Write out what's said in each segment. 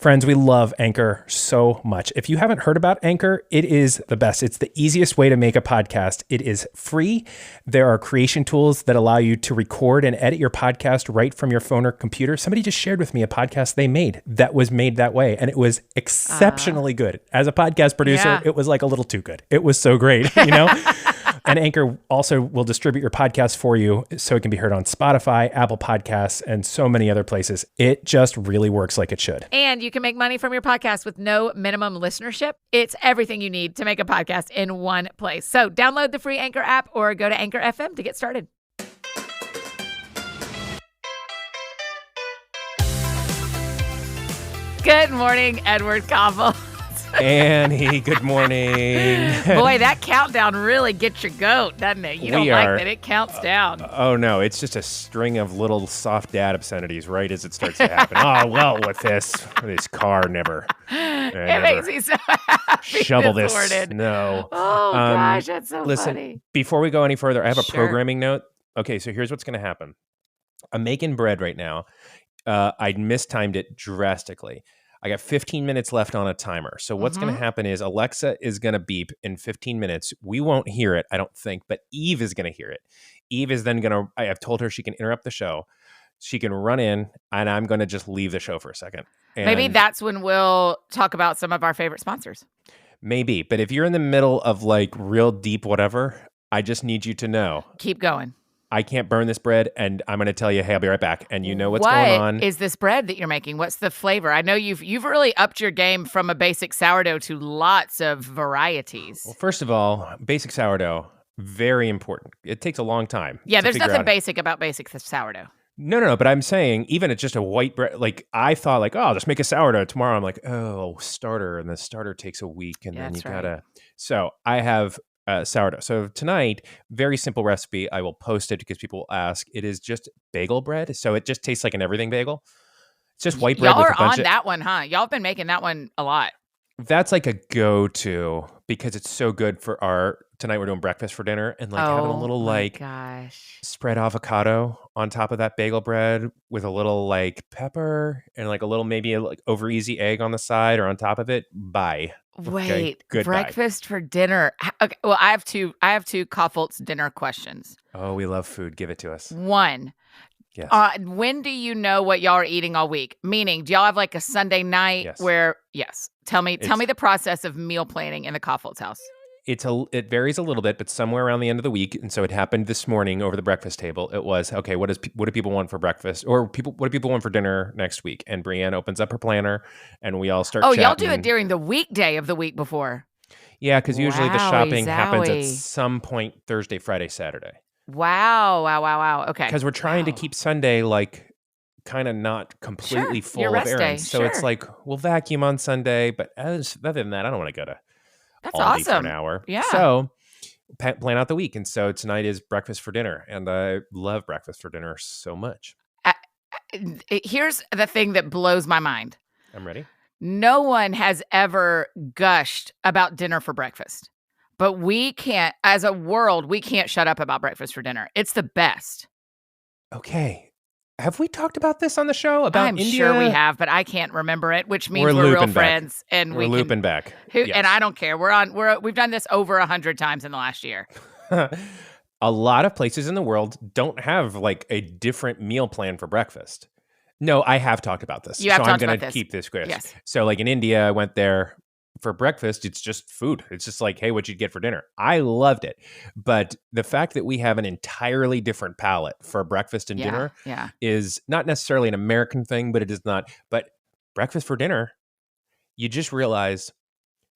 Friends, we love Anchor so much. If you haven't heard about Anchor, it is the best. It's the easiest way to make a podcast. It is free. There are creation tools that allow you to record and edit your podcast right from your phone or computer. Somebody just shared with me a podcast they made that was made that way, and it was exceptionally good. As a podcast producer, It was like a little too good. It was so great, you know? And Anchor also will distribute your podcast for you so it can be heard on Spotify, Apple Podcasts, and so many other places. It just really works like it should. And you can make money from your podcast with no minimum listenership. It's everything you need to make a podcast in one place. So download the free Anchor app or go to Anchor FM to get started. Good morning, Edward Koppel. Annie, good morning. Boy, that countdown really gets your goat, doesn't it? You don't like that it counts down. Oh, no. It's just a string of little soft dad obscenities right as it starts to happen. Oh, well, with this car never. It makes me so happy. Shovel this. No. Oh, gosh, that's so listen, funny. Before we go any further, I have a programming note. Okay, so here's what's going to happen. I'm making bread right now. I mistimed it drastically. I got 15 minutes left on a timer. So what's going to happen is Alexa is going to beep in 15 minutes. We won't hear it, I don't think, but Eve is going to hear it. Eve is then going to, I have told her she can interrupt the show. She can run in, and I'm going to just leave the show for a second. And maybe that's when we'll talk about some of our favorite sponsors. Maybe. But if you're in the middle of like real deep whatever, I just need you to know. Keep going. I can't burn this bread, and I'm going to tell you, hey, I'll be right back. And you know what's going on. What is this bread that you're making? What's the flavor? I know you've really upped your game from a basic sourdough to lots of varieties. Well, first of all, basic sourdough, very important. It takes a long time. Yeah, there's nothing basic about basic sourdough. No. But I'm saying, even it's just a white bread. Like, I thought, like, oh, I'll just make a sourdough tomorrow. I'm like, oh, starter. And the starter takes a week. And then you gotta. So I have sourdough. So tonight, very simple recipe. I will post it because people will ask. It is just bagel bread. So it just tastes like an everything bagel. It's just white bread. Y'all with are a bunch on that one, huh? Y'all have been making that one a lot. That's like a go-to because it's so good for our tonight. We're doing breakfast for dinner and like having a little spread avocado on top of that bagel bread with a little like pepper and like a little maybe a like over easy egg on the side or on top of it. Bye. Wait, breakfast for dinner. Okay, well, I have two Koffolt's dinner questions. Oh, we love food. Give it to us. One. Yes. When do you know what y'all are eating all week? Meaning, do y'all have like a Sunday night where? Yes. Tell me the process of meal planning in the Koffolt's house. It varies a little bit, but somewhere around the end of the week. And so it happened this morning over the breakfast table. It was, okay, what do people want for breakfast? Or what do people want for dinner next week? And Brienne opens up her planner and we all start chatting. Y'all do it during the weekday of the week before. Yeah, because usually the shopping happens at some point Thursday, Friday, Saturday. Wow. Okay. Because we're trying to keep Sunday like kind of not completely full of errands. So it's like, we'll vacuum on Sunday, but other than that, I don't want to go to That's Aldi awesome. for an hour. Yeah. So plan out the week. And so tonight is breakfast for dinner. And I love breakfast for dinner so much. Here's the thing that blows my mind. I'm ready. No one has ever gushed about dinner for breakfast. But we can't, as a world, we can't shut up about breakfast for dinner. It's the best. Okay. Have we talked about this on the show about I'm India? sure we have, but I can't remember it, which means we're real friends. And we're looping back. And I don't care. We've done this over 100 times in the last year. A lot of places in the world don't have like a different meal plan for breakfast. No, I have talked about this. I'm going to keep this clear. Yes. So like in India, I went there for breakfast. It's just food. It's just like, hey, what'd you get for dinner? I loved it. But the fact that we have an entirely different palate for breakfast and dinner is not necessarily an American thing, but it is not. But breakfast for dinner, you just realize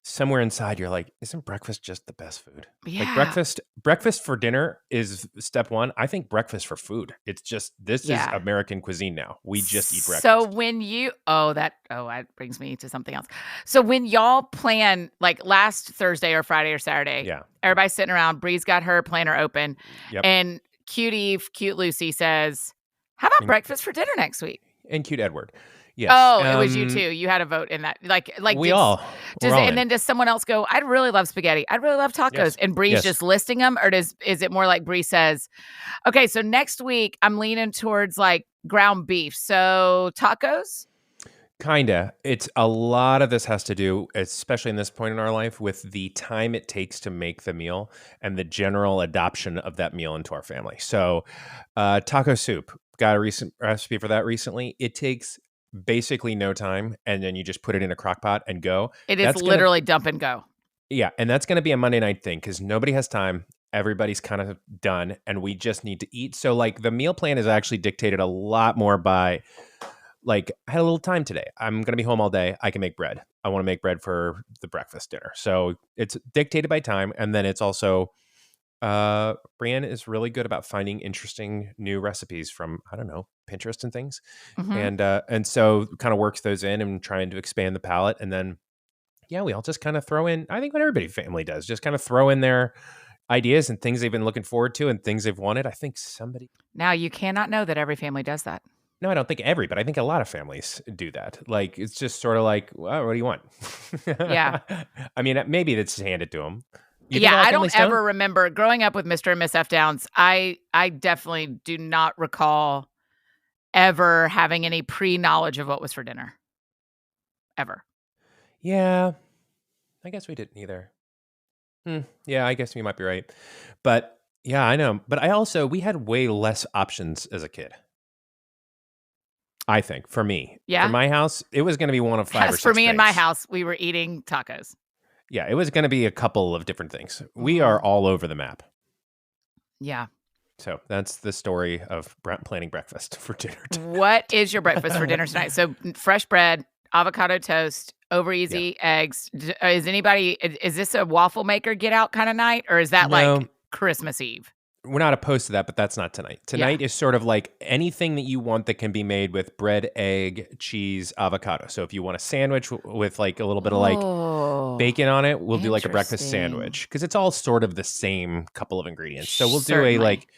somewhere inside you're like, isn't breakfast just the best food? Yeah. Like breakfast for dinner is step one. I think breakfast for food. It's just, this is American cuisine now. We just eat breakfast. So when that brings me to something else. So when y'all plan like last Thursday or Friday or Saturday, everybody's sitting around, Bree's got her planner open and cute Lucy says, how about breakfast for dinner next week? And cute Edward. Yes. Oh, it was you too. You had a vote in that. Does someone else go, I'd really love spaghetti. I'd really love tacos. Yes. And Bree's just listing them? Or is it more like Bree says, okay, so next week I'm leaning towards like ground beef. So tacos? Kinda. It's a lot of this has to do, especially in this point in our life, with the time it takes to make the meal and the general adoption of that meal into our family. So, taco soup, got a recent recipe for that recently. It takes basically no time, and then you just put it in a crock pot and go. It is literally dump and go. Yeah, and that's going to be a Monday night thing because nobody has time. Everybody's kind of done, and we just need to eat. So, like, the meal plan is actually dictated a lot more by, like, I had a little time today. I'm going to be home all day. I can make bread. I want to make bread for the breakfast dinner. So it's dictated by time. And then it's also, Brienne is really good about finding interesting new recipes from, I don't know, Pinterest and things. And so kind of works those in and trying to expand the palette. And then, yeah, we all just kind of throw in, I think what everybody family does, just kind of throw in their ideas and things they've been looking forward to and things they've wanted. I think somebody. Now, you cannot know that every family does that. No, I don't think every, but I think a lot of families do that. Like, it's just sort of like, well, what do you want? Yeah. I mean, maybe that's handed to them. I don't ever remember growing up with Mr. and Miss F. Downs. I definitely do not recall ever having any pre-knowledge of what was for dinner. Ever. Yeah. I guess we didn't either. Yeah, I guess you might be right. But yeah, I know. But we had way less options as a kid. I think, for me. Yeah. For my house, it was going to be one of 5 or 6 for me things. In my house, we were eating tacos. Yeah, it was going to be a couple of different things. We are all over the map. Yeah. So that's the story of planning breakfast for dinner. What is your breakfast for dinner tonight? So fresh bread, avocado toast, over easy eggs. Is this a waffle maker get out kind of night? Or is that like Christmas Eve? We're not opposed to that, but that's not tonight. Tonight is sort of like anything that you want that can be made with bread, egg, cheese, avocado. So if you want a sandwich with like a little bit of like bacon on it, we'll do like a breakfast sandwich because it's all sort of the same couple of ingredients. So we'll do a like.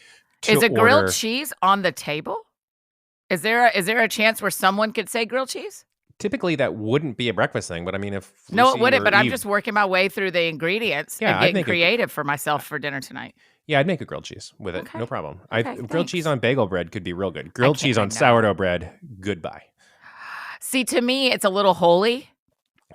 Is a grilled cheese on the table? Is there a chance where someone could say grilled cheese? Typically, that wouldn't be a breakfast thing, but I mean, if no, it wouldn't. But I'm just working my way through the ingredients and getting creative for myself for dinner tonight. Yeah, I'd make a grilled cheese with it. Okay. No problem. Grilled cheese on bagel bread could be real good. Grilled cheese on sourdough bread, goodbye. See, to me, it's a little holy.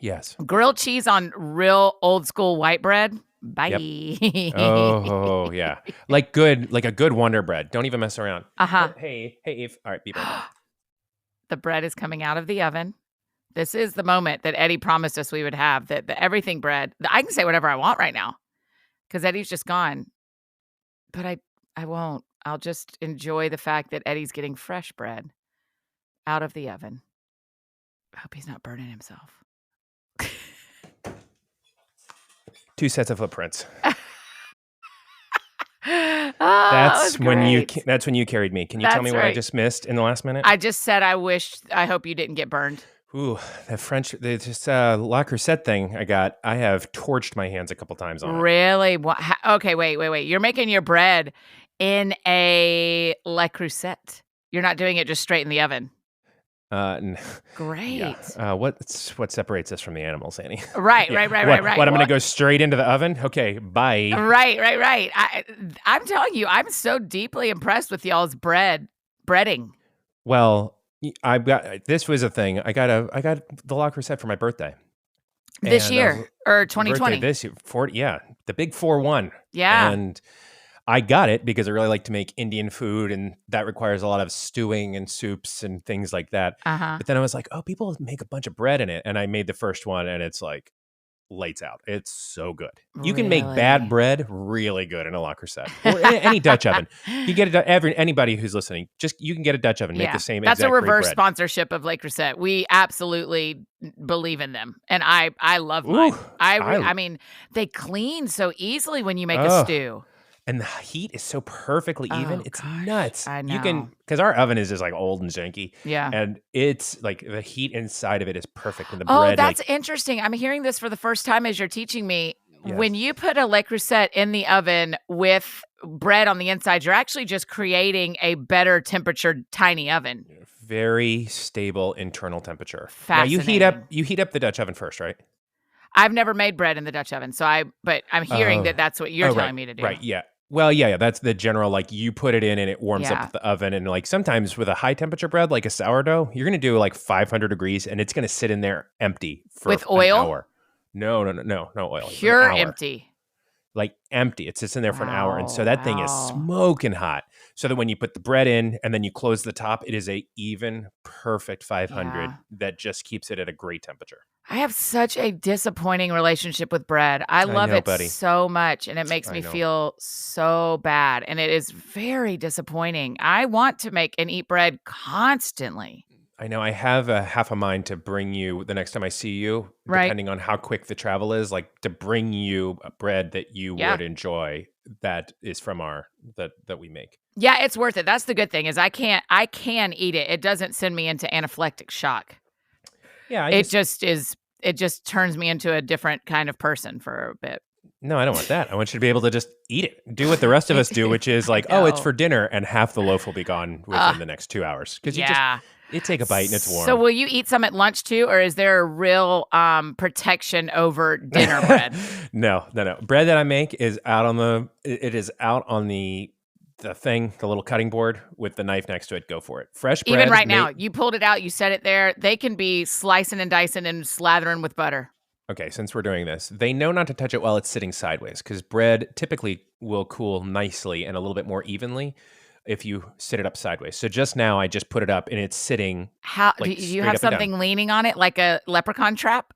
Yes. Grilled cheese on real old school white bread, bye. Yep. Oh, yeah. Like a good Wonder Bread. Don't even mess around. Hey, Eve. All right, be back. The bread is coming out of the oven. This is the moment that Eddie promised us we would have, that the everything bread. I can say whatever I want right now because Eddie's just gone. But I won't. I'll just enjoy the fact that Eddie's getting fresh bread out of the oven. I hope he's not burning himself. 2 sets of footprints. That's when you carried me. Can you tell me what I just missed in the last minute? I just said I hope you didn't get burned. Ooh, Le Creuset thing I have torched my hands a couple times on it. Really? Okay, wait. You're making your bread in a Le Creuset. You're not doing it just straight in the oven. Great. Yeah. What separates us from the animals, Annie? Right. What, I'm going to go straight into the oven? Okay, bye. Right. I'm telling you, I'm so deeply impressed with y'all's breading. Well, this was a thing. I got the Le Creuset for my birthday. This year or 2020? This year, the big 4-1. Yeah. And I got it because I really like to make Indian food, and that requires a lot of stewing and soups and things like that. But then I was like, oh, people make a bunch of bread in it. And I made the first one, and it's like lights out. It's so good. You can make bad bread really good in a Le Creuset or any Dutch oven. You get anybody who's listening, you can get a Dutch oven, make the same exact That's a reverse bread. Sponsorship of Le Creuset. We absolutely believe in them. And I love mine. I mean, they clean so easily when you make a stew. And the heat is so perfectly even. It's nuts. I know. You can, because our oven is just like old and janky. Yeah. And it's like the heat inside of it is perfect. And the bread. Oh, that's interesting. I'm hearing this for the first time as you're teaching me. Yes. When you put a Le Creuset in the oven with bread on the inside, you're actually just creating a better temperature tiny oven. Very stable internal temperature. Fascinating. Now you heat up the Dutch oven first, right? I've never made bread in the Dutch oven, but I'm hearing that that's what you're telling me to do. Right, yeah. Well, yeah, that's the general, like you put it in and it warms up the oven. And like sometimes with a high temperature bread, like a sourdough, you're going to do like 500 degrees and it's going to sit in there empty for with oil? an hour. No oil. Pure empty. Like empty. It sits in there for an hour. And so that thing is smoking hot. So that when you put the bread in and then you close the top, it is a even perfect 500 that just keeps it at a great temperature. I have such a disappointing relationship with bread. I love it so much, and it makes me feel so bad, and it is very disappointing. I want to make and eat bread constantly. I know. I have a half a mind to bring you the next time I see you, depending on how quick the travel is, like to bring you a bread that you would enjoy that is from that we make. Yeah, it's worth it. That's the good thing is I can eat it. It doesn't send me into anaphylactic shock. Yeah, it just turns me into a different kind of person for a bit. No, I don't want that. I want you to be able to just eat it. Do what the rest of us do, which is like, oh, it's for dinner, and half the loaf will be gone within the next 2 hours. Because you take a bite and it's warm. So will you eat some at lunch too, or is there a real protection over dinner bread? No. Bread that I make is out on the thing, the little cutting board with the knife next to it. Go for it. Fresh bread. Even right now, you pulled it out, you set it there. They can be slicing and dicing and slathering with butter. Okay, since we're doing this, they know not to touch it while it's sitting sideways because bread typically will cool nicely and a little bit more evenly if you sit it up sideways. So just now, I just put it up and it's sitting. Do you have something leaning on it like a leprechaun trap?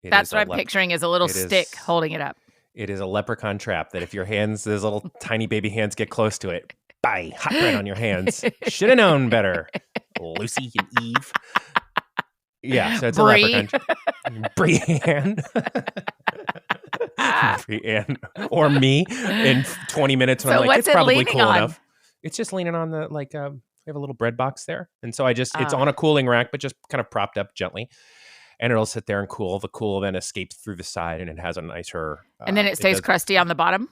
That's what I'm picturing is a little stick holding it up. It is a leprechaun trap that if your hands, those little tiny baby hands get close to it, bye, hot bread on your hands. Should have known better, Lucy and Eve. Yeah, so it's Brie. A leprechaun. Brienne. Brienne. Or me in 20 minutes when I'm like, it's probably cool enough. It's just leaning on the, we have a little bread box there. And so it's on a cooling rack, but just kind of propped up gently. And it'll sit there and cool. The cool then escapes through the side, and it has a nicer. And then it stays crusty on the bottom?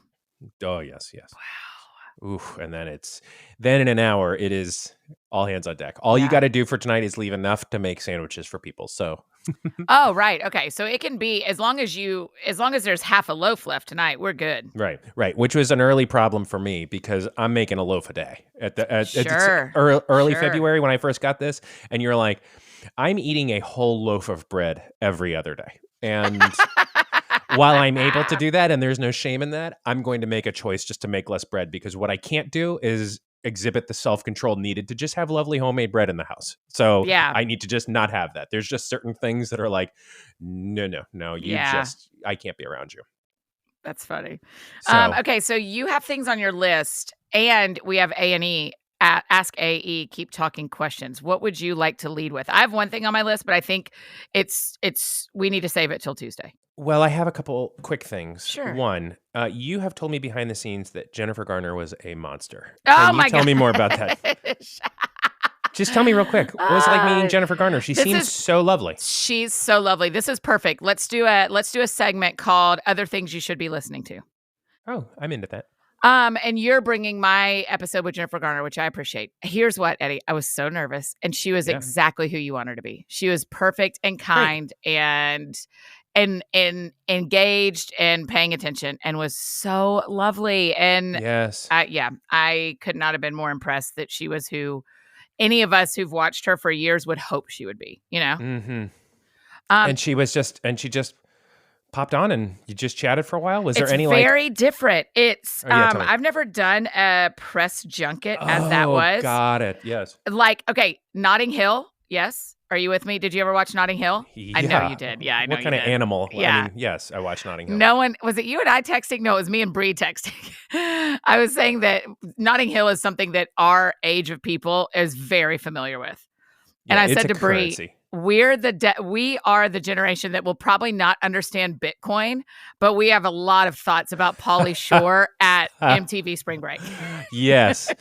Oh, yes. Wow. Oof. And then in an hour, it is all hands on deck. All you got to do for tonight is leave enough to make sandwiches for people. So. Oh, right. Okay. So it can be, as long as there's half a loaf left tonight, we're good. Right. Which was an early problem for me because I'm making a loaf a day early February when I first got this. And you're like, I'm eating a whole loaf of bread every other day. And while I'm able to do that, and there's no shame in that, I'm going to make a choice just to make less bread because what I can't do is exhibit the self-control needed to just have lovely homemade bread in the house. So I need to just not have that. There's just certain things that are like, no, I can't be around you. That's funny. Okay, so you have things on your list, and we have A&E. Ask AE, keep talking questions. What would you like to lead with? I have one thing on my list, but I think we need to save it till Tuesday. Well, I have a couple quick things. Sure. One, you have told me behind the scenes that Jennifer Garner was a monster. Can you tell me more about that? Just tell me real quick. What was it like meeting Jennifer Garner? She seems so lovely. She's so lovely. This is perfect. Let's do a segment called Other Things You Should Be Listening to. Oh, I'm into that. And you're bringing my episode with Jennifer Garner, which I appreciate. Here's what, Eddie, I was so nervous, and she was exactly who you want her to be. She was perfect and kind and engaged and paying attention and was so lovely. And I could not have been more impressed that she was who any of us who've watched her for years would hope she would be, you know? Mm-hmm. And she just popped on and you just chatted for a while? Was there any It's very different. It's I've never done a press junket as that was. Got it. Yes. Okay, Notting Hill. Yes. Are you with me? Did you ever watch Notting Hill? Yeah. I know you did. Yeah, I know what kind of animal? Yeah. I mean, yes, I watched Notting Hill. Was it you and I texting? No, it was me and Bree texting. I was saying that Notting Hill is something that our age of people is very familiar with. And I said to Bree, we are the generation that will probably not understand Bitcoin, but we have a lot of thoughts about Pauly Shore at MTV Spring Break. Yes.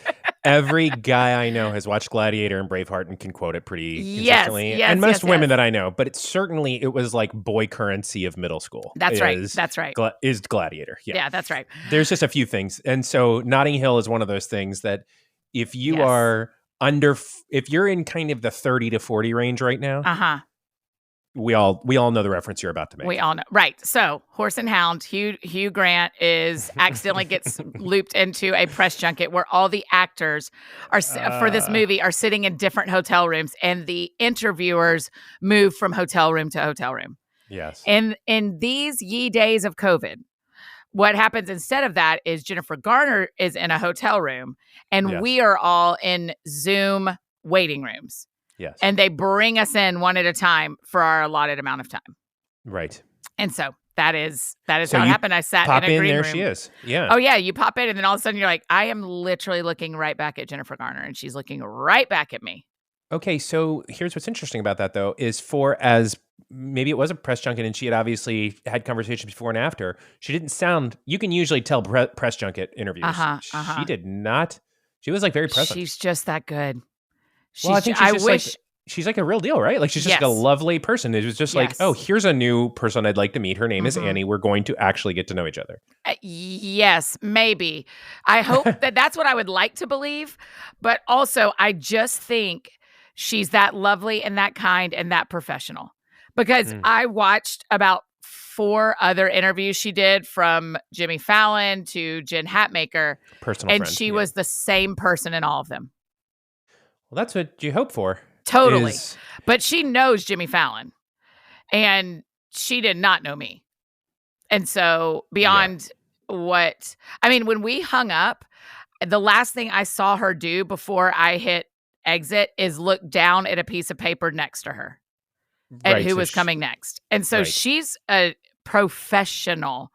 Every guy I know has watched Gladiator and Braveheart and can quote it pretty consistently. Yes, and most women that I know, but it was like boy currency of middle school. That's right. That's right. Is Gladiator. Yeah, that's right. There's just a few things. And so Notting Hill is one of those things that if you are if you're in kind of the 30 to 40 range right now, we all know the reference you're about to make. We all know. Right. So Horse and Hound, Hugh Grant accidentally gets looped into a press junket where all the actors for this movie are sitting in different hotel rooms, and the interviewers move from hotel room to hotel room. Yes. And in these ye days of COVID, what happens instead of that is Jennifer Garner is in a hotel room, and we are all in Zoom waiting rooms. Yes. And they bring us in one at a time for our allotted amount of time. Right. And so that is how it happened. I sat in a green there room. She is. Yeah. Oh, yeah. You pop in, and then all of a sudden you're like, I am literally looking right back at Jennifer Garner, and she's looking right back at me. Okay. So here's what's interesting about that, though, is as maybe it was a press junket and she had obviously had conversations before and after, she didn't sound, you can usually tell press junket interviews. She did not. She was like very present. She's just that good. I think she's like a real deal, right? Like she's just like a lovely person. It was just like, oh, here's a new person I'd like to meet. Her name is Annie. We're going to actually get to know each other. Yes, maybe. I hope that's what I would like to believe. But also, I just think she's that lovely and that kind and that professional. Because I watched about 4 other interviews she did, from Jimmy Fallon to Jen Hatmaker. And she was the same person in all of them. Well, that's what you hope for. Totally. But she knows Jimmy Fallon, and she did not know me. And so beyond when we hung up, the last thing I saw her do before I hit exit is look down at a piece of paper next to her at who was coming next. And so she's a professional.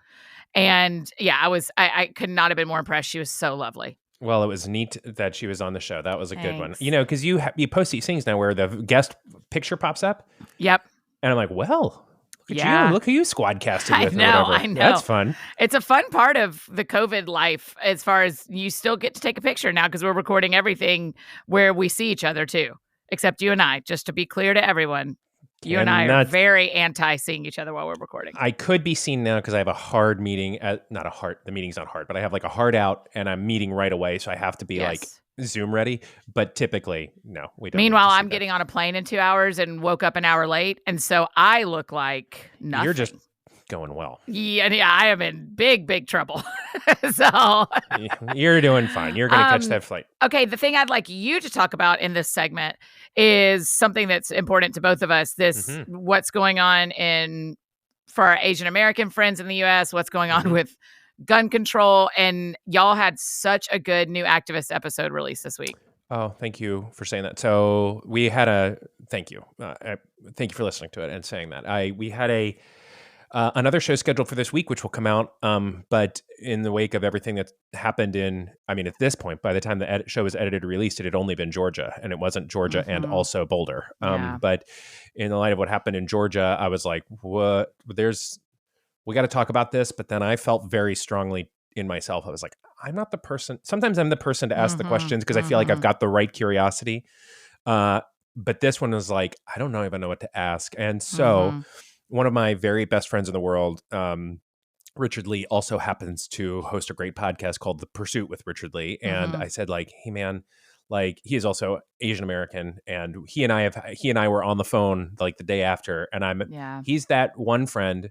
And I could not have been more impressed. She was so lovely. Well, it was neat that she was on the show. That was a good one. Because you post these things now where the guest picture pops up. Yep. And I'm like, well, look at you. Look who you squad casted with. I know. That's fun. It's a fun part of the COVID life, as far as you still get to take a picture now, because we're recording everything where we see each other too, except you and I, just to be clear to everyone. You and I are very anti seeing each other while we're recording. I could be seen now because I have a hard meeting. The meeting's not hard, but I have like a hard out and I'm meeting right away. So I have to be like Zoom ready. But typically, no, we don't. Meanwhile, I'm getting on a plane in 2 hours and woke up an hour late. And so I look like nothing. You're just going well. Yeah, I am in big, big trouble. So you're doing fine. You're going to catch that flight. Okay, the thing I'd like you to talk about in this segment is something that's important to both of us. What's going on for our Asian American friends in the U.S., what's going on with gun control, and y'all had such a good new activist episode released this week. Oh, thank you for saying that. So we had thank you. Thank you for listening to it and saying that. We had another show scheduled for this week, which will come out. But in the wake of everything that's happened at this point, by the time the show was edited and released, it had only been Georgia, and it wasn't Georgia and also Boulder. But in the light of what happened in Georgia, I was like, what? We got to talk about this. But then I felt very strongly in myself. I was like, I'm not the person. Sometimes I'm the person to ask the questions because I feel like I've got the right curiosity. But this one was like, I don't even know what to ask. And so one of my very best friends in the world, Richard Lee, also happens to host a great podcast called The Pursuit with Richard Lee. And I said, like, hey man, like, he is also Asian American, and he and I were on the phone like the day after, and he's that one friend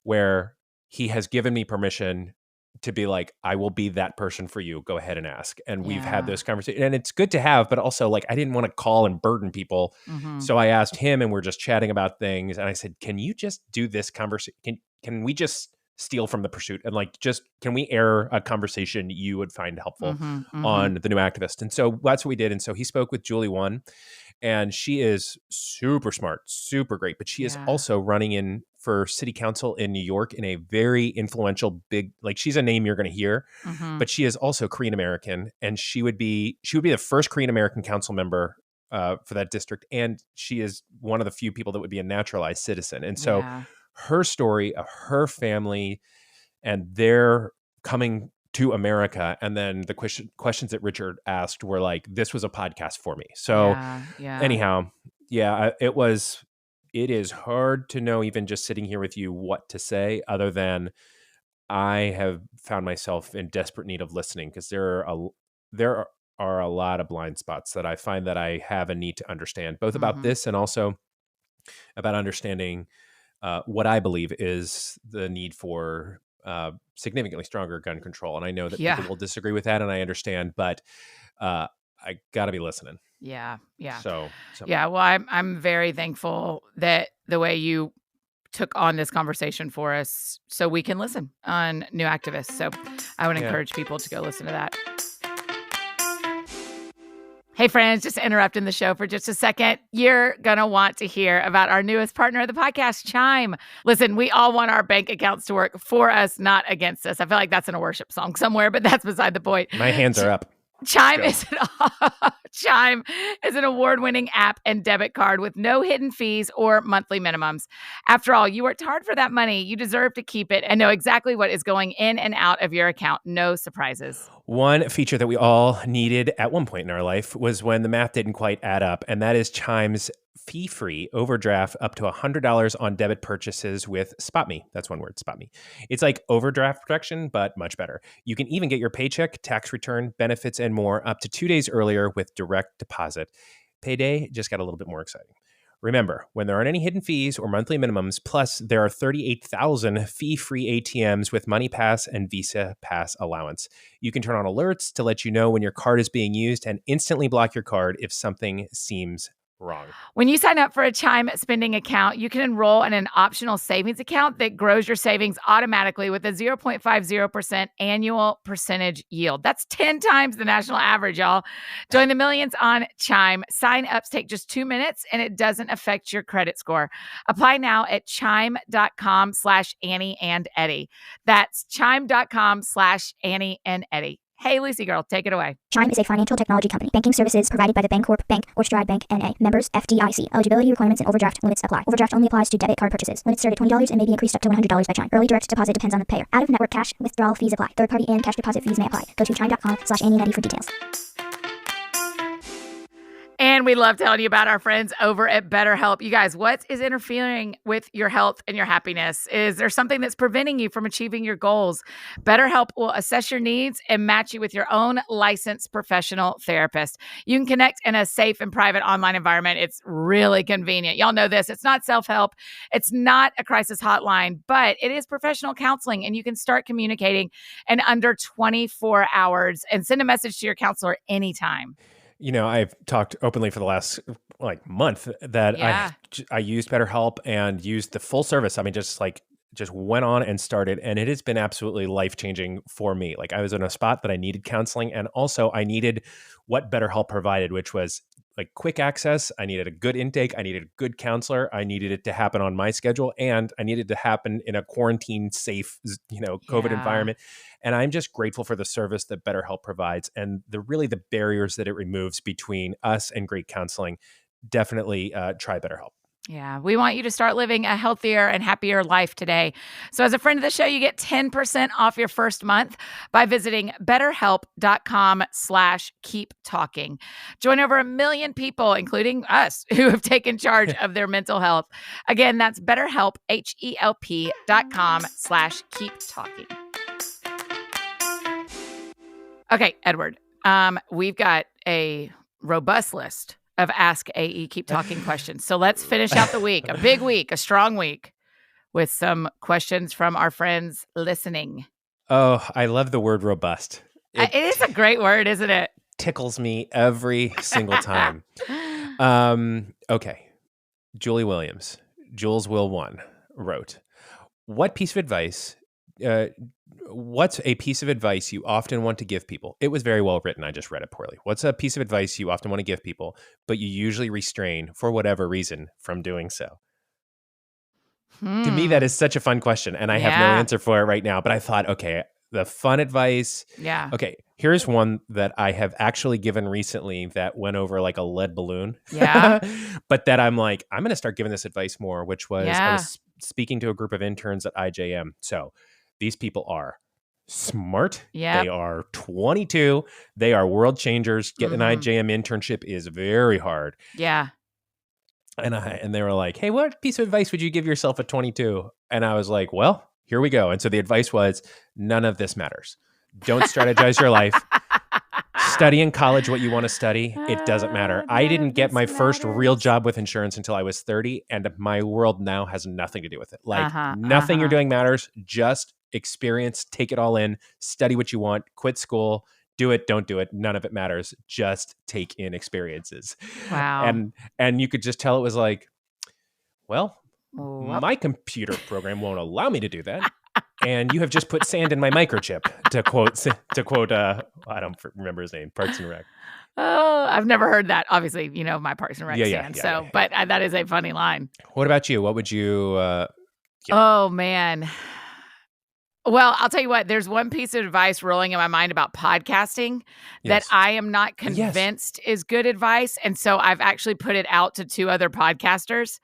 where he has given me permission to be like, I will be that person for you. Go ahead and ask. And we've had this conversation, and it's good to have, but also like, I didn't want to call and burden people. So I asked him, and we're just chatting about things. And I said, can you just do this conversation? Can we just steal from The Pursuit? And like, can we air a conversation you would find helpful on The New Activist? And so that's what we did. And so he spoke with Julie One, and she is super smart, super great, but she is also running in for city council in New York in a very influential she's a name you're going to hear, but she is also Korean American, and she would be the first Korean American council member for that district. And she is one of the few people that would be a naturalized citizen. And so her story of her family and their coming to America, and then the questions that Richard asked were like, this was a podcast for me. So anyhow, it is hard to know, even just sitting here with you, what to say, other than I have found myself in desperate need of listening, because there are a lot of blind spots that I find that I have a need to understand, both about this and also about understanding what I believe is the need for significantly stronger gun control. And I know that people will disagree with that, and I understand, but I got to be listening. Yeah. So yeah. Well, I'm very thankful that the way you took on this conversation for us so we can listen on New Activists. So I would encourage people to go listen to that. Hey friends, just interrupting the show for just a second. You're going to want to hear about our newest partner of the podcast, Chime. Listen, we all want our bank accounts to work for us, not against us. I feel like that's in a worship song somewhere, but that's beside the point. My hands are up. Chime is an award-winning app and debit card with no hidden fees or monthly minimums. After all, you worked hard for that money. You deserve to keep it and know exactly what is going in and out of your account. No surprises. One feature that we all needed at one point in our life was when the math didn't quite add up, and that is Chime's fee-free overdraft up to $100 on debit purchases with SpotMe. That's one word, SpotMe. It's like overdraft protection, but much better. You can even get your paycheck, tax return, benefits, and more up to 2 days earlier with direct deposit. Payday just got a little bit more exciting. Remember, when there aren't any hidden fees or monthly minimums, plus there are 38,000 fee-free ATMs with MoneyPass and Visa Pass allowance. You can turn on alerts to let you know when your card is being used and instantly block your card if something seems wrong. When you sign up for a Chime spending account, you can enroll in an optional savings account that grows your savings automatically with a 0.50% annual percentage yield. That's 10 times the national average, y'all. Join the millions on Chime. Sign-ups take just 2 minutes, and it doesn't affect your credit score. Apply now at chime.com/Annie and Eddie. That's chime.com/Annie and Eddie. Hey, Lucy girl, take it away. Chime is a financial technology company. Banking services provided by the Bancorp Bank or Stride Bank N.A. Members FDIC. Eligibility requirements and overdraft limits apply. Overdraft only applies to debit card purchases. Limits start at $20 and may be increased up to $100 by Chime. Early direct deposit depends on the payer. Out-of-network cash withdrawal fees apply. Third-party and cash deposit fees may apply. Go to chime.com/Annie and Eddie for details. And we love telling you about our friends over at BetterHelp. You guys, what is interfering with your health and your happiness? Is there something that's preventing you from achieving your goals? BetterHelp will assess your needs and match you with your own licensed professional therapist. You can connect in a safe and private online environment. It's really convenient. Y'all know this. It's not self-help. It's not a crisis hotline, but it is professional counseling, and you can start communicating in under 24 hours and send a message to your counselor anytime. You know, I've talked openly for the last month that I used BetterHelp and used the full service. I mean, just went on and started, and it has been absolutely life-changing for me. Like, I was in a spot that I needed counseling, and also I needed what BetterHelp provided, which was like quick access. I needed a good intake. I needed a good counselor. I needed it to happen on my schedule, and I needed to happen in a quarantine safe, COVID environment. And I'm just grateful for the service that BetterHelp provides and the barriers that it removes between us and great counseling. Definitely try BetterHelp. Yeah, we want you to start living a healthier and happier life today. So as a friend of the show, you get 10% off your first month by visiting betterhelp.com/keeptalking. Join over 1 million people, including us, who have taken charge of their mental health. Again, that's BetterHelp, HELP.com/keeptalking. Okay, Edward, we've got a robust list of Ask AE Keep Talking questions. So let's finish out the week, a big week, a strong week, with some questions from our friends listening. Oh, I love the word robust. It is a great word, isn't it? Tickles me every single time. Okay. Julie Williams, Jules Will 1, wrote, what's a piece of advice you often want to give people? It was very well written. I just read it poorly. What's a piece of advice you often want to give people, but you usually restrain for whatever reason from doing so? To me, that is such a fun question, and I have no answer for it right now. But I thought, okay, the fun advice. Yeah. Okay, here's one that I have actually given recently that went over like a lead balloon. Yeah. But that I'm like, I'm going to start giving this advice more, which was I was speaking to a group of interns at IJM. So these people are smart. Yeah. They are 22. They are world changers. Getting an IJM internship is very hard. Yeah. And they were like, hey, what piece of advice would you give yourself at 22? And I was like, well, here we go. And so the advice was, none of this matters. Don't strategize your life. Study in college what you want to study. It doesn't matter. I didn't get my first real job with insurance until I was 30, and my world now has nothing to do with it. Like nothing you're doing matters. Just experience, take it all in, study what you want, quit school, do it, don't do it. None of it matters. Just take in experiences. Wow. And you could just tell it was like, well, my computer program won't allow me to do that. And you have just put sand in my microchip, to quote, I don't remember his name, Parks and Rec. Oh, I've never heard that. Obviously, my Parks and Rec stand. But that is a funny line. What about you? What would you? Oh man. Well, I'll tell you what. There's one piece of advice rolling in my mind about podcasting that I am not convinced is good advice, and so I've actually put it out to 2 other podcasters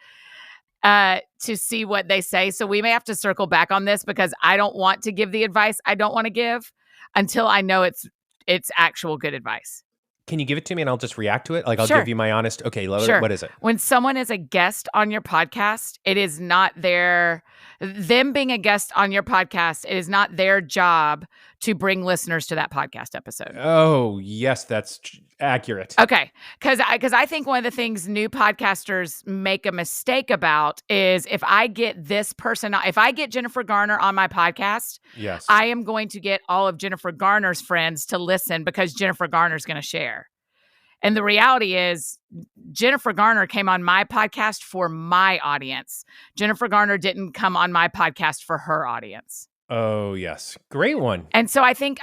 to see what they say. So we may have to circle back on this because I don't want to give the advice I don't want to give until I know it's actual good advice. Can you give it to me and I'll just react to it? Like I'll give you my honest, okay, what is it? When someone is a guest on your podcast, it is not them being a guest on your podcast, it is not their job to bring listeners to that podcast episode. Oh, yes, that's accurate. Okay, because I think one of the things new podcasters make a mistake about is if I get Jennifer Garner on my podcast, I am going to get all of Jennifer Garner's friends to listen because Jennifer Garner's going to share. And the reality is Jennifer Garner came on my podcast for my audience. Jennifer Garner didn't come on my podcast for her audience. Oh, yes. Great one. And so I think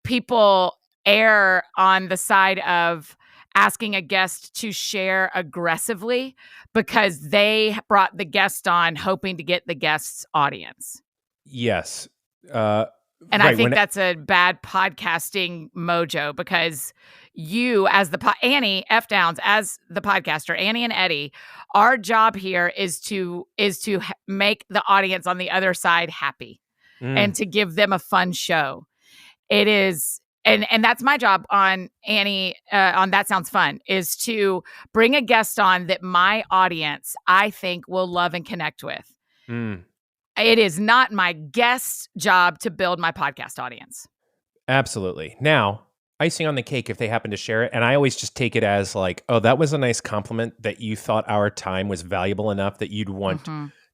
people err on the side of asking a guest to share aggressively because they brought the guest on hoping to get the guest's audience. Yes. And I think that's a bad podcasting mojo because you as Annie F. Downs as the podcaster, Annie and Eddie, our job here is to make the audience on the other side happy and to give them a fun show. It is, and that's my job on Annie, on That Sounds Fun, is to bring a guest on that my audience, I think, will love and connect with. It is not my guest's job to build my podcast audience. Absolutely. Now, icing on the cake if they happen to share it. And I always just take it as like, oh, that was a nice compliment that you thought our time was valuable enough that you'd want,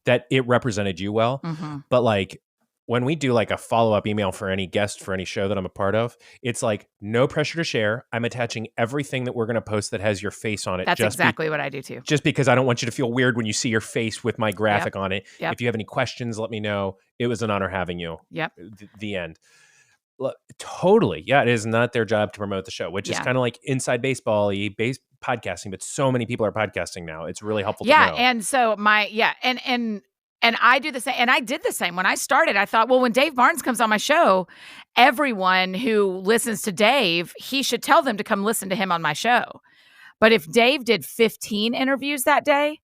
that it represented you well. But like, when we do like a follow-up email for any guest for any show that I'm a part of, it's like no pressure to share. I'm attaching everything that we're going to post that has your face on it. That's exactly what I do too. Just because I don't want you to feel weird when you see your face with my graphic on it. If you have any questions, let me know. It was an honor having you. The end. Totally. Yeah, it is not their job to promote the show, which is kind of like inside baseball-y podcasting, but so many people are podcasting now. It's really helpful to know. And so and I do the same. And I did the same. When I started, I thought, well, when Dave Barnes comes on my show, everyone who listens to Dave, he should tell them to come listen to him on my show. But if Dave did 15 interviews that day,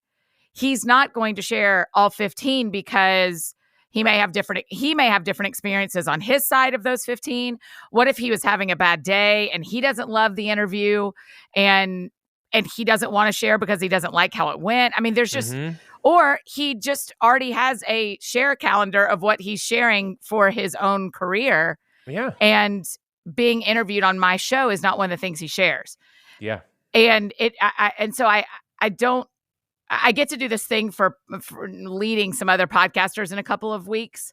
he's not going to share all 15 because he may have different experiences on his side of those 15. What if he was having a bad day and he doesn't love the interview and he doesn't want to share because he doesn't like how it went? I mean, there's just... Or he just already has a share calendar of what he's sharing for his own career. Yeah. And being interviewed on my show is not one of the things he shares. Yeah. And so I get to do this thing for leading some other podcasters in a couple of weeks.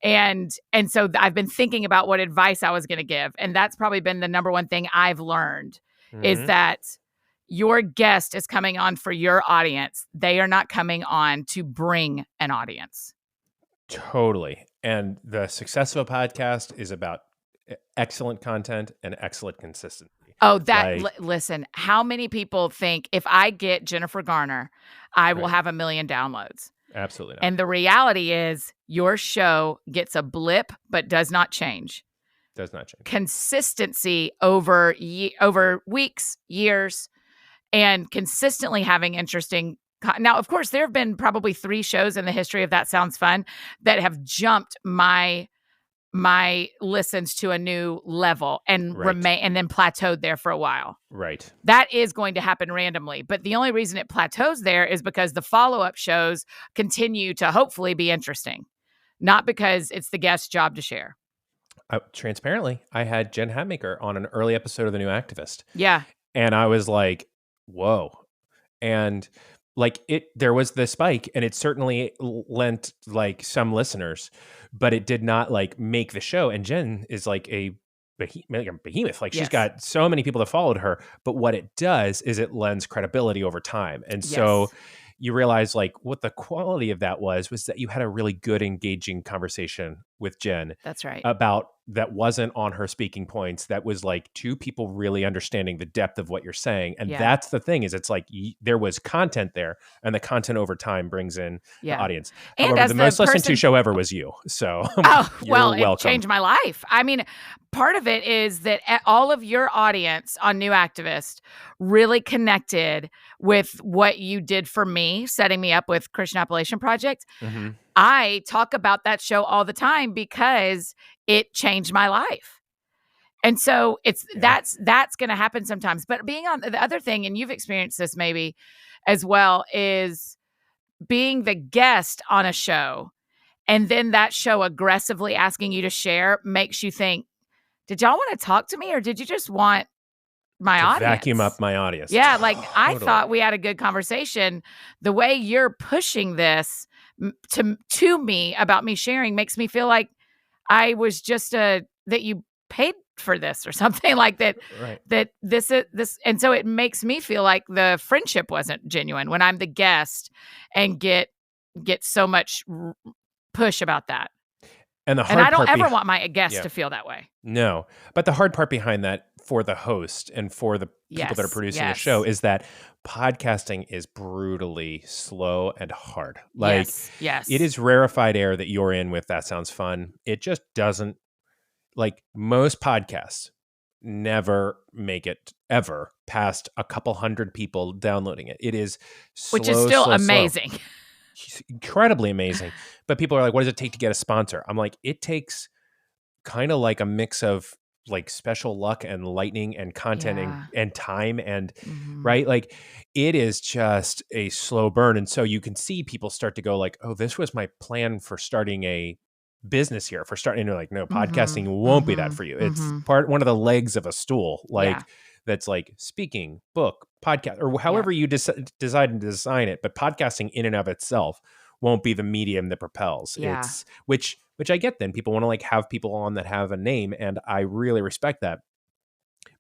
And so I've been thinking about what advice I was going to give. And that's probably been the number one thing I've learned is that your guest is coming on for your audience. They are not coming on to bring an audience. Totally. And the success of a podcast is about excellent content and excellent consistency. Oh, listen, how many people think if I get Jennifer Garner, I will have 1 million downloads? Absolutely not. And the reality is your show gets a blip, but does not change. Does not change. Consistency over weeks, years, and consistently having interesting. Now, of course, there have been probably 3 shows in the history of That Sounds Fun that have jumped my listens to a new level and remain and then plateaued there for a while. Right. That is going to happen randomly. But the only reason it plateaus there is because the follow-up shows continue to hopefully be interesting, not because it's the guest's job to share. Transparently, I had Jen Hatmaker on an early episode of The New Activist. Yeah. And I was like, whoa. And like there was the spike, and it certainly lent like some listeners, but it did not like make the show. And Jen is like a behemoth. Like she's got so many people that followed her, but what it does is it lends credibility over time. And so you realize like what the quality of that was that you had a really good, engaging conversation with Jen. That's right. About that wasn't on her speaking points. That was like two people really understanding the depth of what you're saying. And that's the thing is it's like there was content there, and the content over time brings in the audience. And however, as the most listened to show ever was you. So well, welcome. It changed my life. I mean, part of it is that all of your audience on New Activist really connected with what you did for me, setting me up with Christian Appellation Project. Mm-hmm. I talk about that show all the time because it changed my life. And so that's going to happen sometimes. But being on the other thing, and you've experienced this maybe as well, is being the guest on a show and then that show aggressively asking you to share makes you think, did y'all want to talk to me or did you just want my audience? Vacuum up my audience. Yeah, like I thought we had a good conversation. The way you're pushing this to me about me sharing makes me feel like I was just that you paid for this or something like that. Right. That this, and so it makes me feel like the friendship wasn't genuine when I'm the guest and get so much push about that. And I don't ever want my guests to feel that way. No, but the hard part behind that for the host and for the people that are producing the show is that podcasting is brutally slow and hard. Like, yes. It is rarefied air that you're in with That Sounds Fun. It just doesn't, like most podcasts never make it ever past a couple hundred people downloading it. It is slow, which is still amazing. Slow. Incredibly amazing. But people are like, what does it take to get a sponsor? I'm like, it takes kind of like a mix of like special luck and lightning and content and time and right. Like it is just a slow burn. And so you can see people start to go like, oh, this was my plan for starting a business here for starting. And you're like, no, podcasting won't be that for you. It's one of the legs of a stool. Like that's like speaking, book, podcast, or however you decide to design it. But podcasting in and of itself won't be the medium that propels. It's which I get. Then people want to like have people on that have a name, and I really respect that.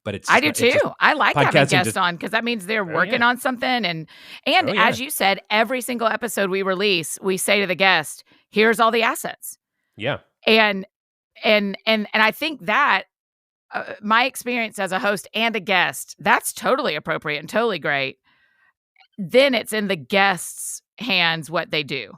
But I do too. I like having guests on because that means they're working on something. And as you said, every single episode we release, we say to the guest, "Here's all the assets." Yeah. And I think that my experience as a host and a guest, that's totally appropriate and totally great. Then it's in the guest's hands what they do.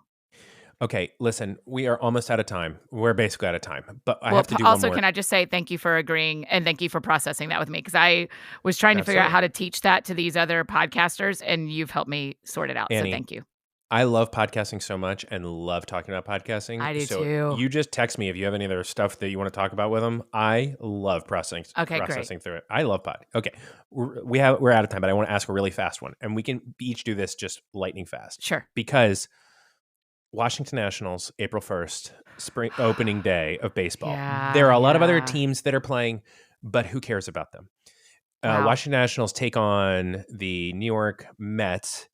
Okay, listen, we are almost out of time. We're basically out of time, but I have to do also, one more. Can I just say thank you for agreeing and thank you for processing that with me? Because I was trying to figure out how to teach that to these other podcasters, and you've helped me sort it out. Annie, so thank you. I love podcasting so much and love talking about podcasting. I do so too. You just text me if you have any other stuff that you want to talk about with them. I love processing through it. I love pod. Okay, we're out of time, but I want to ask a really fast one, and we can each do this just lightning fast. Sure. Because Washington Nationals, April 1st, spring opening day of baseball. There are a lot of other teams that are playing, but who cares about them? Washington Nationals take on the New York Mets,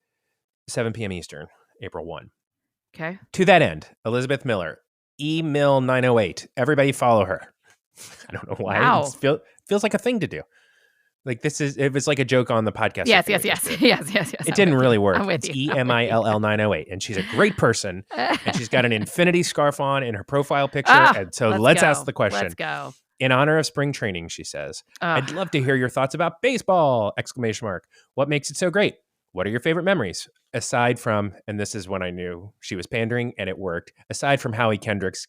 7 p.m. Eastern, April 1. Okay. To that end, Elizabeth Miller, email908. Everybody follow her. I don't know why. Wow. It feels like a thing to do. Like it was like a joke on the podcast. Yes. It didn't really work. It's EMILL908. And she's a great person. And she's got an infinity scarf on in her profile picture. And so let's ask the question. Let's go. In honor of spring training, she says, I'd love to hear your thoughts about baseball! ! What makes it so great? What are your favorite memories? Aside from, and this is when I knew she was pandering and it worked, aside from Howie Kendrick's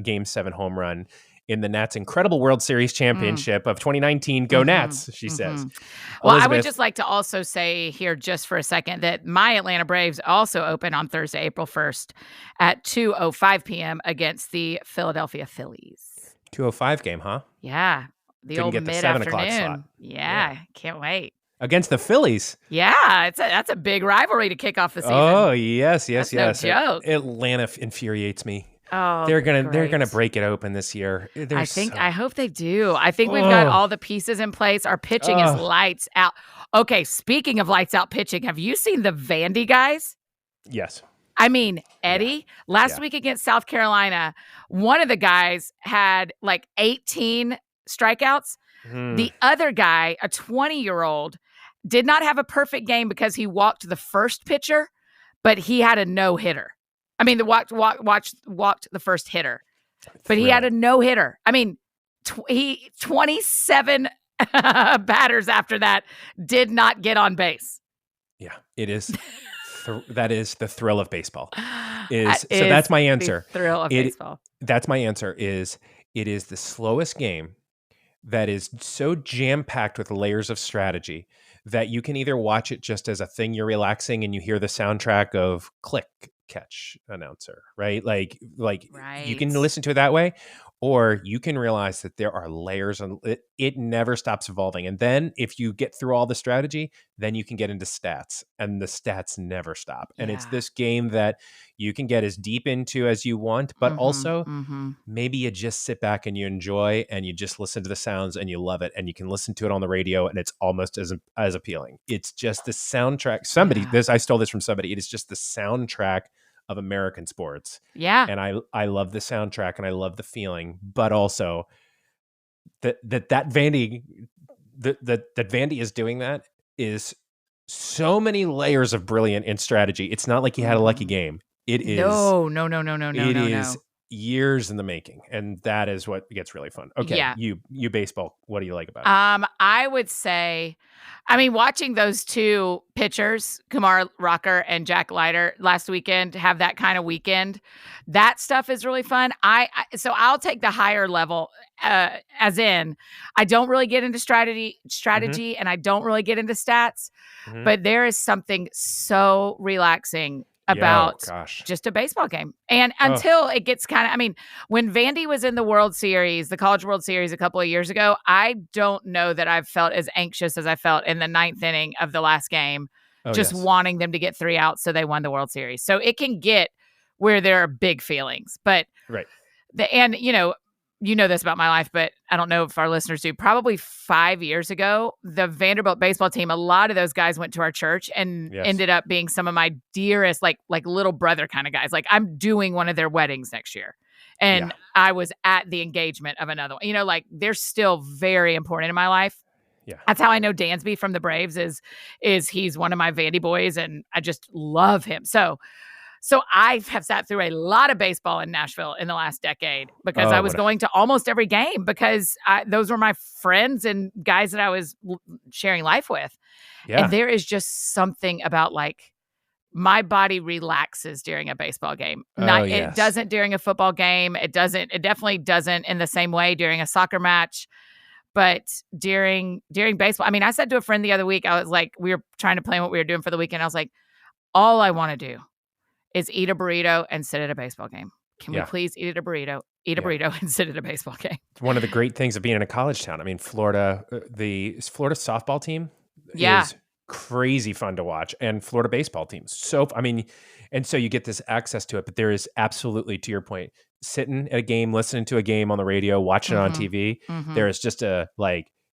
Game 7 home run in the Nats' incredible World Series championship of 2019. Go Nats, she says. Well, Elizabeth, I would just like to also say here just for a second that my Atlanta Braves also open on Thursday, April 1st at 2:05 p.m. against the Philadelphia Phillies. 2:05 game, huh? Yeah. The old mid-afternoon. Yeah, can't wait. Against the Phillies. Yeah, that's a big rivalry to kick off the season. Oh, yes. No joke. Atlanta infuriates me. Oh, they're gonna break it open this year. I hope they do. I think we've got all the pieces in place. Our pitching is lights out. Okay, speaking of lights out pitching, have you seen the Vandy guys? Yes. I mean, Eddie, last week against South Carolina, one of the guys had like 18 strikeouts. The other guy, a 20-year-old, did not have a perfect game because he walked the first pitcher, but he had a no-hitter. I mean, walked the first hitter, but he had a no-hitter. I mean, 27 batters after that did not get on base. Yeah, it is. That is the thrill of baseball. That's my answer. The thrill of baseball. That's my answer. It is the slowest game that is so jam-packed with layers of strategy that you can either watch it just as a thing you're relaxing and you hear the soundtrack of click, catch, announcer, right? Like you can listen to it that way, or you can realize that there are layers and it never stops evolving. And then if you get through all the strategy, then you can get into stats, and the stats never stop. And it's this game that you can get as deep into as you want, but also maybe you just sit back and you enjoy and you just listen to the sounds and you love it, and you can listen to it on the radio and it's almost as appealing. It's just the soundtrack. I stole this from somebody. It is just the soundtrack of American sports. Yeah. And I love the soundtrack and I love the feeling, but also that Vandy is doing that is so many layers of brilliant in strategy. It's not like he had a lucky game. It is is years in the making, and that is what gets really fun. Okay, you baseball. What do you like about it? I would say, watching those two pitchers, Kumar Rocker and Jack Leiter, last weekend have that kind of weekend. That stuff is really fun. So I'll take the higher level, as in, I don't really get into strategy, and I don't really get into stats, but there is something so relaxing about just a baseball game. And until it gets when Vandy was in the World Series, the College World Series a couple of years ago, I don't know that I've felt as anxious as I felt in the 9th inning of the last game, wanting them to get 3 outs so they won the World Series. So it can get where there are big feelings. But you know this about my life, but I don't know if our listeners do. Probably 5 years ago, the Vanderbilt baseball team, a lot of those guys went to our church and ended up being some of my dearest, like little brother kind of guys. Like, I'm doing one of their weddings next year. And I was at the engagement of another one. They're still very important in my life. Yeah. That's how I know Dansby from the Braves is he's one of my Vandy boys, and I just love him. So I have sat through a lot of baseball in Nashville in the last decade because I was going to almost every game because those were my friends and guys that I was sharing life with. Yeah. And there is just something about my body relaxes during a baseball game. It doesn't during a football game. It definitely doesn't in the same way during a soccer match. But during baseball, I said to a friend the other week, I was like, we were trying to plan what we were doing for the weekend. I was like, all I want to do is eat a burrito and sit at a baseball game. Can we please eat a burrito and sit at a baseball game? It's one of the great things of being in a college town. Florida, the Florida softball team is crazy fun to watch, and Florida baseball teams. So, and so you get this access to it, but there is absolutely, to your point, sitting at a game, listening to a game on the radio, watching it on TV. There is just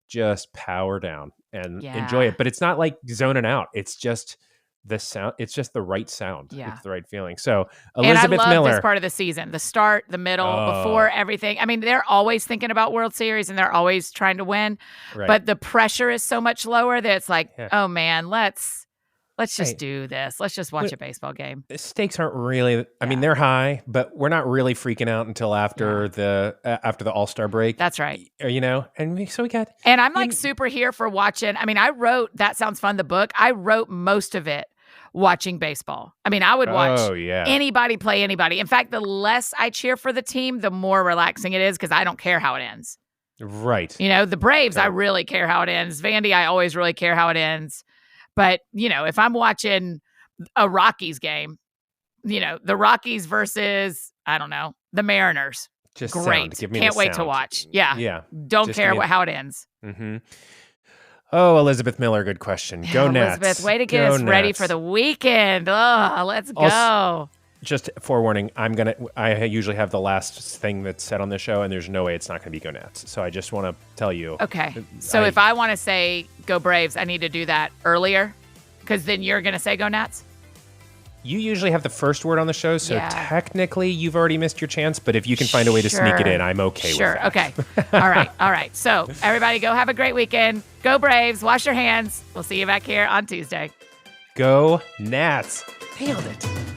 just power down and enjoy it. But it's not like zoning out. It's just the sound. It's just the right sound. Yeah. It's the right feeling. So Elizabeth and I love Miller, this part of the season, the start, the middle, before everything. They're always thinking about World Series and they're always trying to win, but the pressure is so much lower that it's like, oh man, let's just do this. Let's just watch a baseball game. The stakes aren't really, they're high, but we're not really freaking out until after the All-Star break. That's right. And so we got. And I'm super here for watching. I wrote That Sounds Fun, the book. I wrote most of it watching baseball. I would watch anybody play anybody. In fact, the less I cheer for the team, the more relaxing it is because I don't care how it ends. Right. The Braves, I really care how it ends. Vandy, I always really care how it ends. But, if I'm watching a Rockies game, the Rockies versus, I don't know, the Mariners. Just great. Give me Can't wait to watch. Yeah. Yeah. Don't care how it ends. Mm-hmm. Oh, Elizabeth Miller, good question. Go Nats. Elizabeth, way to get us ready for the weekend. Oh, let's go. just forewarning, I usually have the last thing that's said on the show, and there's no way it's not going to be Go Nats. So I just want to tell you. Okay. So if I want to say Go Braves, I need to do that earlier, because then you're going to say Go Nats? You usually have the first word on the show, so technically you've already missed your chance, but if you can find a way to sneak it in, I'm okay with that. Okay. All right. So everybody go have a great weekend. Go Braves. Wash your hands. We'll see you back here on Tuesday. Go Nats. Nailed it.